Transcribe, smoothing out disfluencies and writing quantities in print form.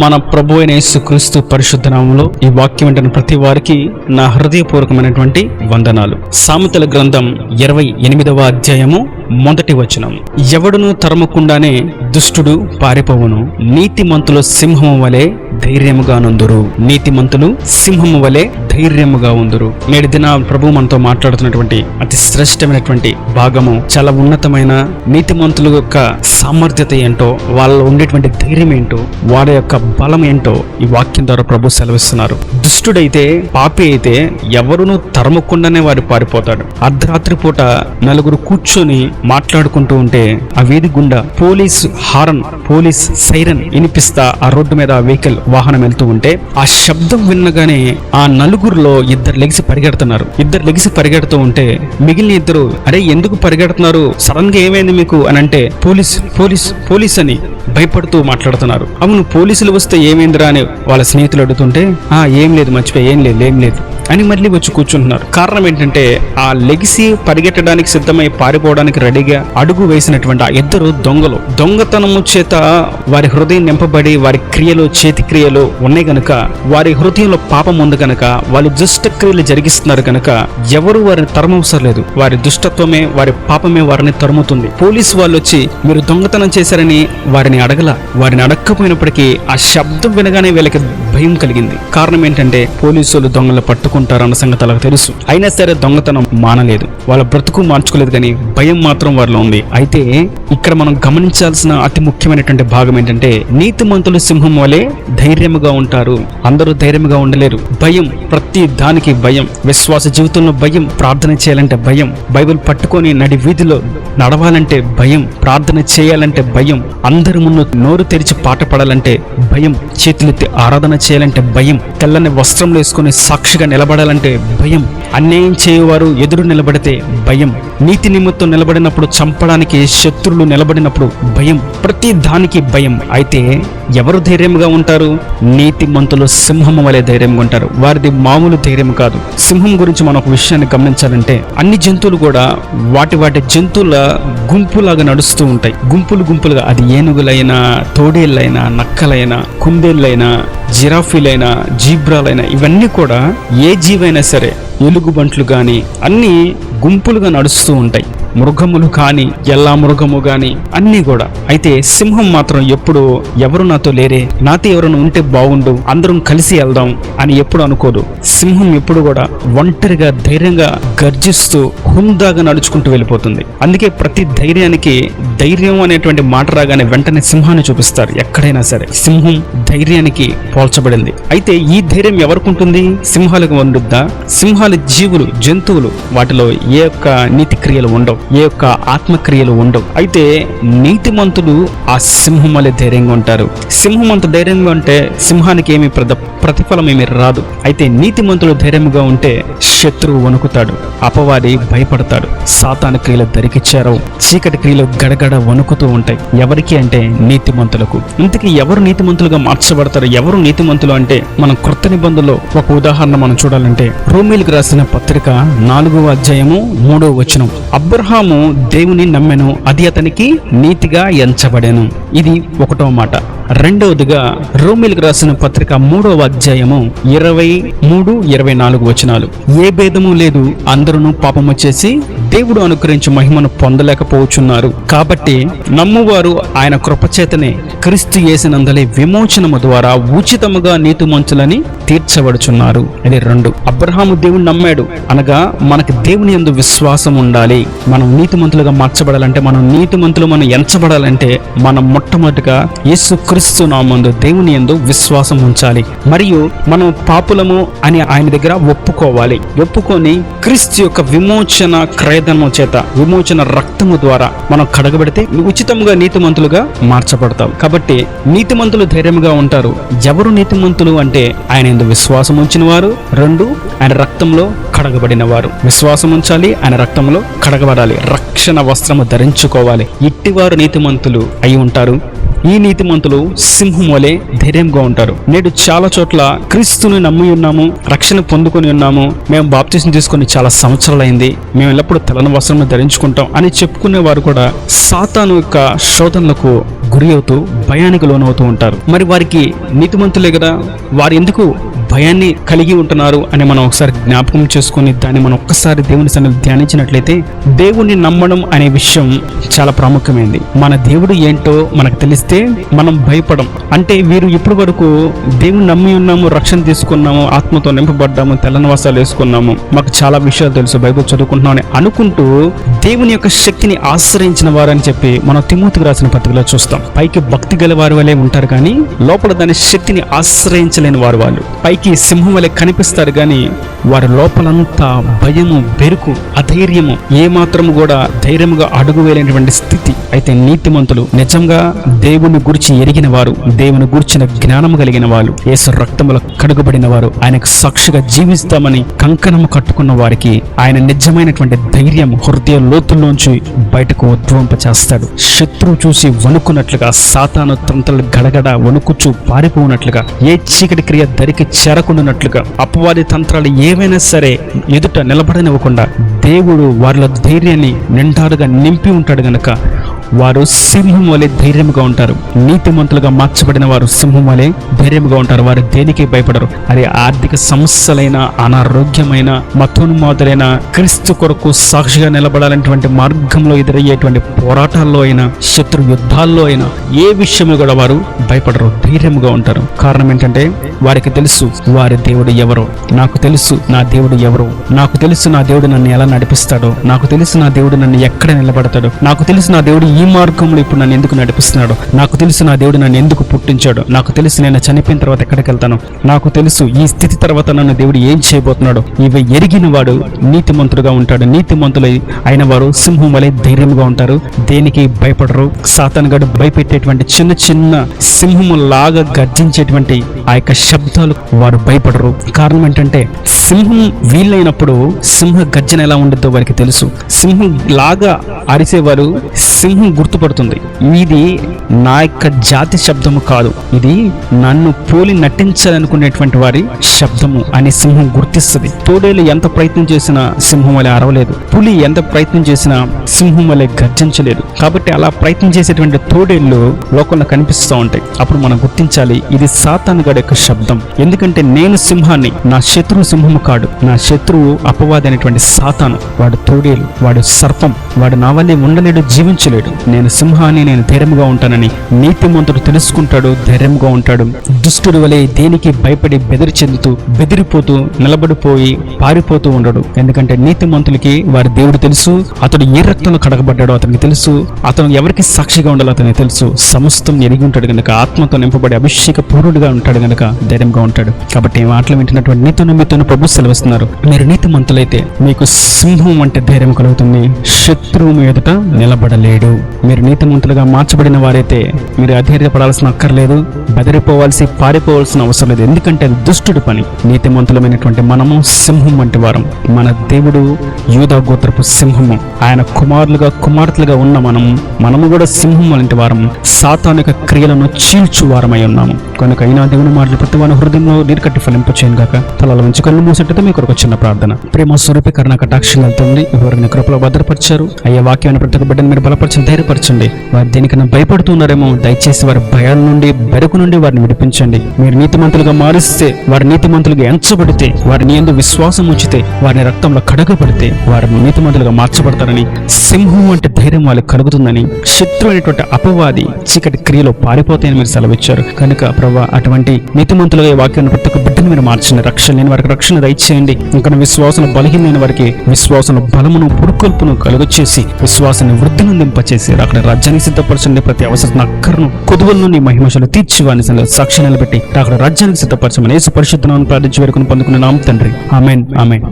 మన ప్రభు అయిన యేసుక్రీస్తు పరిశుద్ధ నామములో ఈ వాక్యం వింటున్న ప్రతి వారికి నా హృదయపూర్వకమైనటువంటి వందనాలు. సామెతల గ్రంథం 28వ అధ్యాయము 1వ వచనం. ఎవడును తరమకుండానే దుష్టుడు పారిపోవును, నీతిమంతులు సింహము వలె ధైర్యముగా నుందురు. నీతిమంతులు సింహము వలె ధైర్యముగా ఉందురు. నేటి దిన ప్రభు మనతో మాట్లాడుతున్నటువంటి అతి శ్రేష్టమైనటువంటి భాగము, చాలా ఉన్నతమైన నీతిమంతుల యొక్క సామర్థ్యత ఏంటో, వాళ్ళలో ఉండేటువంటి ధైర్యం ఏంటో, వారి యొక్క బలం ఏంటో ఈ వాక్యం ద్వారా ప్రభు సెలవిస్తున్నారు. దుష్టుడైతే, పాపి అయితే ఎవరును తరమకుండానే వారు పారిపోతాడు. అర్ధరాత్రి పూట నలుగురు కూర్చొని మాట్లాడుకుంటూ ఉంటే ఆ వీధి గుండా పోలీస్ హారన్, పోలీస్ సైరన్ వినిపిస్తా ఆ రోడ్డు మీద వెహికల్ వాహనం వెళ్తూ ఉంటే ఆ శబ్దం విన్నగానే ఆ నలుగురులో ఇద్దరు లెగిసి పరిగెడుతూ ఉంటే మిగిలిన ఇద్దరు, అరే ఎందుకు పరిగెడుతున్నారు, సడన్ గా ఏమైంది మీకు అని అంటే, పోలీస్ పోలీస్ పోలీస్ అని భయపడుతూ మాట్లాడుతున్నారు. అవును, పోలీసులు వస్తే ఏమైందిరా అని వాళ్ళ స్నేహితులు అడుగుతుంటే, ఏం లేదు, మర్చిపోయి, ఏం లేదు అని మళ్ళీ వచ్చి కూర్చుంటున్నారు. కారణం ఏంటంటే, ఆ లెగిసి పరిగెట్టడానికి సిద్ధమై పారిపోవడానికి రెడీగా అడుగు వేసినటువంటి ఆ ఇద్దరు దొంగలు, దొంగతనము చేత వారి హృదయం నింపబడి వారి క్రియలు, చేతి క్రియలు ఉన్నాయి కనుక, వారి హృదయంలో పాపం ఉంది కనుక, వాళ్ళు దుష్ట క్రియలు జరిగిస్తున్నారు కనుక ఎవరు వారిని తరమవసరం లేదు. వారి దుష్టత్వమే, వారి పాపమే వారిని తరుముతుంది. పోలీసు వాళ్ళు వచ్చి మీరు దొంగతనం చేశారని వారిని అడగకపోయినప్పటికీ ఆ శబ్దం వినగానే వీళ్ళకి భయం కలిగింది. కారణం ఏంటంటే, పోలీసులు దొంగలు పట్టుకుంటారన్న సంగతి వాళ్ళకి తెలుసు. అయినా సరే దొంగతనం మానలేదు, వాళ్ళ బ్రతుకు మార్చుకోలేదు, కానీ భయం మాత్రం వారిలో ఉంది. అయితే ఇక్కడ మనం గమనించాల్సిన అతి ముఖ్యమైనటువంటి భాగం ఏంటంటే, నీతిమంతులు సింహం వలె ధైర్యముగా ఉంటారు. అందరూ ధైర్యంగా ఉండలేరు. భయం, ప్రతి దానికి భయం. విశ్వాస జీవితంలో భయం, ప్రార్థన చేయాలంటే భయం, బైబిల్ పట్టుకొని నడి వీధిలో నడవాలంటే భయం, ప్రార్థన చేయాలంటే భయం, అందరి ముందు నోరు తెరిచి పాట పాడాలంటే భయం, చేతులెత్తి ఆరాధన చేయాలంటే భయం, తెల్లని వస్త్రం వేసుకుని సాక్షిగా నిలబడాలంటే భయం, అన్యాయం చేయవారు ఎదురు నిలబడితే భయం, నీతి నిమిత్తం నిలబడినప్పుడు, చంపడానికి శత్రువులు నిలబడినప్పుడు భయం, ప్రతి దానికి భయం. అయితే ఎవరు ధైర్యంగా ఉంటారు? నీతిమంతులు సింహము వలె ధైర్యంగా ఉంటారు. వారిది మామూలు ధైర్యం కాదు. సింహం గురించి మనం ఒక విషయాన్ని గమనించాలంటే, అన్ని జంతువులు కూడా వాటి జంతువుల గుంపులాగా నడుస్తూ ఉంటాయి. గుంపులుగా, అది ఏనుగులైనా, తోడేళ్ళైనా, నక్కలైనా, కుందేళ్ళైనా, జిరాఫీలైనా, జీబ్రాలైనా, ఇవన్నీ కూడా ఏ జీవైనా సరే, ఎలుగుబంట్లు కానీ అన్నీ గుంపులుగా నడుస్తూ ఉంటాయి. మృగములు కానీ, ఎల్లా మృగము కానీ అన్నీ కూడా. అయితే సింహం మాత్రం ఎప్పుడు ఎవరు నాతో లేరే, నాతో ఎవరైనా ఉంటే బాగుండు, అందరం కలిసి వెళ్దాం అని ఎప్పుడు అనుకోదు. సింహం ఎప్పుడు కూడా ఒంటరిగా ధైర్యంగా గర్జిస్తూ హుందాగా నడుచుకుంటూ వెళ్ళిపోతుంది. అందుకే ప్రతి ధైర్యానికి ధైర్యం అనేటువంటి మాట రాగానే వెంటనే సింహాన్ని చూపిస్తారు. ఎక్కడైనా సరే సింహం ధైర్యానికి పోల్చబడింది. అయితే ఈ ధైర్యం ఎవరికి ఉంటుంది? సింహాలకు ఉండుద్దా? సింహాలు జీవులు, జంతువులు, వాటిలో ఏ యొక్క నీతి క్రియలు ఉండవు, ఏ యొక్క ఆత్మక్రియలు ఉండవు. అయితే నీతిమంతులు ఆ సింహం వలె ధైర్యంగా ఉంటారు. సింహం అంత ధైర్యంగా ఉంటే సింహానికి ఏమి ప్రతిఫలం ఏమి రాదు. అయితే నీతిమంతులు ధైర్యంగా ఉంటే శత్రువు వణుకుతాడు, అపవాది భయపడతాడు, సాతాను క్రియలు దరికి చేరవు, చీకటి క్రియలు గడగడ వణుకుతూ ఉంటాయి. ఎవరికి అంటే నీతిమంతులకు. ఇంతకీ ఎవరు నీతిమంతులుగా మార్చబడతారు? ఎవరు నీతిమంతులు అంటే, మనం క్రొత్త నిబంధనలో ఒక ఉదాహరణ మనం చూడాలంటే, రోమీయులకు రాసిన పత్రిక 4వ అధ్యాయము 3వ వచనం. అబ్రహాము దేవుని నమ్మెను, అది అతనికి నీతిగా ఎంచబడెను. ఇది 1వ మాట. రెండవదిగా రోమీయులకు రాసిన పత్రిక 3వ అధ్యాయము 23-24 వచనాలు. ఏ భేదము లేదు, అందరూ పాపము చేసి దేవుడు అనుగ్రహించి మహిమను పొందలేకపోవచ్చున్నారు. కాబట్టి నమ్మువారు ఆయన కృపచేతనే క్రీస్తు యేసునందలి విమోచనము ద్వారా ఉచితముగా నీతిమంతులని తీర్చబడుచున్నారు. ఇది 2. అబ్రహాము దేవుని నమ్మాడు అనగా మనకి దేవుని యందు విశ్వాసం ఉండాలి. మనం నీతిమంతులుగా మార్చబడాలంటే, మనం నీతిమంతులు మనం ఎంచబడాలంటే, మనం మొట్టమొదటిగా యేసు క్రీస్తు నామమున దేవుని యందు విశ్వాసం ఉంచాలి. మరియు మనం పాపులము అని ఆయన దగ్గర ఒప్పుకోవాలి. ఒప్పుకొని క్రీస్తు యొక్క విమోచన క్రయధనము చేత, విమోచన రక్తము ద్వారా మనం కడగబడితే ఉచితంగా నీతిమంతులుగా మార్చబడతాం. కాబట్టి నీతిమంతులు ధైర్యంగా ఉంటారు. ఎవరు నీతిమంతులు అంటే, ఆయన యందు విశ్వాసం ఉంచిన వారు, 2 ఆయన రక్తంలో కడగబడిన వారు. విశ్వాసం ఉంచాలి, ఆయన రక్తంలో కడగబడాలి, రక్షణ వస్త్రము ధరించుకోవాలి. ఇట్టివారు నీతిమంతులు అయి ఉంటారు. ఈ నీతిమంతులు సింహం వలె ధైర్యంగా ఉంటారు. నేడు చాలా చోట్ల క్రీస్తుని నమ్మి ఉన్నాము, రక్షణ పొందుకొని ఉన్నాము, మేము బాప్తిసం తీసుకొని చాలా సంవత్సరాలైంది, మేము ఎల్లప్పుడూ తెల్లని వస్త్రం ధరించుకుంటాం అని చెప్పుకునే వారు కూడా సాతాను యొక్క శోధనలకు గురి అవుతూ భయానికి లోనవుతూ ఉంటారు. మరి వారికి నీతిమంతులే కదా, వారు ఎందుకు భయాన్ని కలిగి ఉంటున్నారు అని మనం ఒకసారి జ్ఞాపకం చేసుకుని దాన్ని మనం ఒక్కసారి దేవుని సన్నిధిలో ధ్యానించినట్లయితే, దేవుణ్ణి నమ్మడం అనే విషయం చాలా ప్రాముఖ్యమైనది. మన దేవుడు ఏంటో మనకు తెలిస్తే మనం భయపడం. అంటే వీరు ఇప్పటి వరకు దేవుని నమ్మి ఉన్నాము, రక్షణ తీసుకున్నాము, ఆత్మతో నింపబడ్డాము, తెల్లని వస్త్రాలు వేసుకున్నాము, మాకు చాలా విషయాలు తెలుసు, బైబిల్ చదువుకుంటున్నాం అని అనుకుంటూ దేవుని యొక్క శక్తిని ఆశ్రయించిన వారు అని చెప్పి మనం తిమోతికి రాసిన పత్రికలో చూస్తాం. పైకి భక్తి గల వారి వలె ఉంటారు కానీ లోపల దాని శక్తిని ఆశ్రయించలేని వారు. వాళ్ళు పైకి సింహం వలె కనిపిస్తారు కానీ వారి లోపలంతా భయము, బెరుకు, అధైర్యము, ఏమాత్రం కూడా ధైర్యంగా అడుగు వేలేనటువంటి స్థితి. అయితే నీతిమంతులు నిజంగా దేవుని గురించి ఎరిగిన వారు, దేవుని గురించిన జ్ఞానము కలిగిన వాళ్ళు, యేసు రక్తములో కడుగబడిన వారు, ఆయనకు సాక్షిగా జీవిస్తామని కంకణము కట్టుకున్న వారికి ఆయన నిజమైనటువంటి ధైర్యం హృదయ లోతుల్లోంచి బయటకు ఉద్భవింపచేస్తాడు. శత్రువు చూసి వణుకున్నట్లుగా, సాతాను తంత్రాలు గడగడ వణుకుచూ పారిపోనట్లుగా, ఏ చీకటి క్రియ దరికి చేరకుండానట్లుగా, అపవాది తంత్రాలు ఏవైనా సరే ఎదుట నిలబడనివ్వకుండా దేవుడు వారిలో ధైర్యాన్ని నిండారుగా నింపి ఉంటాడు గనక వారు సింహం వలె ధైర్యంగా ఉంటారు. నీతిమంతులుగా మార్చబడిన వారు సింహం వలె ధైర్యంగా ఉంటారు. వారు దేనికి భయపడరు. అది ఆర్థిక సమస్యలైన, అనారోగ్యమైన, మతోన్మాదులైన, క్రీస్తు కొరకు సాక్షిగా నిలబడాలనేటువంటి మార్గంలో ఎదురయ్యేటువంటి పోరాటాల్లో అయినా, శత్రు యుద్ధాల్లో అయినా, ఏ విషయంలో కూడా వారు భయపడరు, ధైర్యంగా ఉంటారు. కారణం ఏంటంటే వారికి తెలుసు వారి దేవుడు ఎవరో. నాకు తెలుసు నా దేవుడు ఎవరో, నాకు తెలుసు నా దేవుడు నన్ను ఎలా నడిపిస్తాడో, నాకు తెలుసు నా దేవుడు నన్ను ఎక్కడ నిలబడతాడో, నాకు తెలుసు నా దేవుడు ఈ మార్గంలో ఇప్పుడు నన్ను ఎందుకు నడిపిస్తున్నాడు, నాకు తెలుసు నా దేవుడు నన్ను ఎందుకు పుట్టించాడు, నాకు తెలుసు నేను చనిపోయిన తర్వాత ఎక్కడికి వెళ్తాను, నాకు తెలుసు ఈ స్థితి తర్వాత నన్ను దేవుడు ఏం చేయబోతున్నాడు. ఇవి ఎరిగిన వాడు నీతిమంతుడుగా ఉంటాడు. నీతిమంతులై అయిన వారు సింహం వలె ధైర్యంగా ఉంటారు, దేనికి భయపడరు. సాతానుగాడు భయపెట్టేటువంటి చిన్న చిన్న సింహము లాగా గర్జించేటువంటి ఆ యొక్క శబ్దాలు వారు భయపడరు. కారణం ఏంటంటే సింహం వీళ్ళైనప్పుడు సింహ గర్జన ఎలా ఉండదో వారికి తెలుసు. సింహం లాగా అరిసేవారు సింహం గుర్తుపడుతుంది, ఇది నా యొక్క జాతి శబ్దము కాదు, ఇది నన్ను పోలి నటించాలనుకునేటువంటి వారి శబ్దము అని సింహం గుర్తిస్తుంది. తోడేలు ఎంత ప్రయత్నం చేసినా సింహం వలె అరవలేదు, పులి ఎంత ప్రయత్నం చేసినా సింహం వలె గర్జించలేదు. కాబట్టి అలా ప్రయత్నం చేసేటువంటి తోడేళ్లు లోకంలో కనిపిస్తూ ఉంటాయి. అప్పుడు మనం గుర్తించాలి ఇది సాతానుగాడి యొక్క శబ్దం. ఎందుకంటే నేను సింహాన్ని, నా శత్రువు సింహము కాడు, నా శత్రువు అపవాది అనేటువంటి సాతాను. వాడు తోడేలు, వాడు సర్పం, వాడు నా వల్లే ఉండలేడు, జీవించలేడు. నేను సింహాన్ని, నేను ధైర్యంగా ఉంటానని నీతిమంతుడు తెలుసుకుంటాడు, ధైర్యంగా ఉంటాడు. దుష్టుడు వలె దేనికి భయపడి బెదిరి చెందుతూ, బెదిరిపోతూ, నిలబడిపోయి పారిపోతూ ఉండడు. ఎందుకంటే నీతిమంతులకి వారి దేవుడు తెలుసు, అతడు ఏ రక్తంలో కడగబడ్డాడో అతనికి తెలుసు, అతను ఎవరికి సాక్షిగా ఉండాలో అతనికి తెలుసు. సమస్తం ఎరిగి ఉంటాడు కనుక, ఆత్మతో నింపబడి అభిషేక పూర్ణుడుగా ఉంటాడు కనుక ధైర్యంగా ఉంటాడు. కాబట్టి ఈ మాటలు వింటున్నటువంటి మీతోను ప్రభు సెలవిస్తున్నారు, మీరు నీతిమంతులైతే మీకు సింహం అంటే ధైర్యం కలుగుతుంది, శత్రువు ఎదుట నిలబడలేడు. మీరు నీతిమంతులుగా మార్చబడిన వారైతే మీరు అధైర్యపడాల్సిన అక్కర్లేదు, బెదిరిపోవాల్సి, పారిపోవాల్సిన అవసరం లేదు. ఎందుకంటే అది దుష్టుడి పని. నీతిమంతులమైనటువంటి మనము సింహం వంటి వారం. మన దేవుడు యూదా గోత్రపు సింహము. ఆయన కుమారులుగా, కుమార్తెలుగా ఉన్న మనము కూడా సింహం వంటి వారము. సాతానిక క్రియలను చీల్చు వారమై ఉన్నాము కనుక అయినా దేవుని మాటలు ప్రతి వారి హృదయంలో నీరుకట్టి ఫలింపచేయను గాక. తలల నుంచి కళ్ళు మూసేటతో మీ కొరకు చిన్న ప్రార్థన. ప్రేమ స్వరూపి కరుణ కటాక్షంతో ఎవరిని కృపలో భద్రపరిచారు అయ్యే వాక్యాన్ని ప్రతి ఒక్క బిడ్డను మీరు బలపరచండి, ధైర్యపరచండి. వారి దేనికన్నా భయపడుతున్నారేమో దయచేసి వారి భయాల నుండి, బెరుకు నుండి వారిని విడిపించండి. మీరు నీతిమంతులుగా మారిస్తే, వారి నీతిమంతులుగా ఎంచబడితే, వారిని యందు విశ్వాసం ఉంచితే, వారిని రక్తంలో కడగబడితే వారు నీతిమంతులుగా మార్చబడతారని, సింహం అంటే ధైర్యం వాళ్ళకి కలుగుతుందని, శత్రు అయినటువంటి అపవాది చీకటి క్రియలో పారిపోతాయని మీరు సెలవిచ్చారు కనుక ప్రభా అటువంటి నీతిమంతులుగా ఈ వాక్యాన్ని ప్రతి ఒక్క బిడ్డను మీరు మార్చండి. రక్షణ లేని వారికి రక్షణ దయచేయండి. ఇంకా విశ్వాసం బలహీనమైన వారికి విశ్వాసం బలమును, పురుకొల్పును కలుగచేసి విశ్వాసాన్ని వృద్ధి నందింపచేసి అక్కడ రాజ్యానికి సిద్ధపరచండి. ప్రతి అవసరం అక్కర్ను కొదువుల నుండి మహిమశలు తీర్చివాని సాక్షి నిలబెట్టి అక్కడ రాజ్యానికి సిద్ధపరచమని యేసు పరిశుద్ధ నామమున ప్రార్థించి వేడుకొని పొందుకున్న నామం తండ్రి. ఆమేన్, ఆమేన్.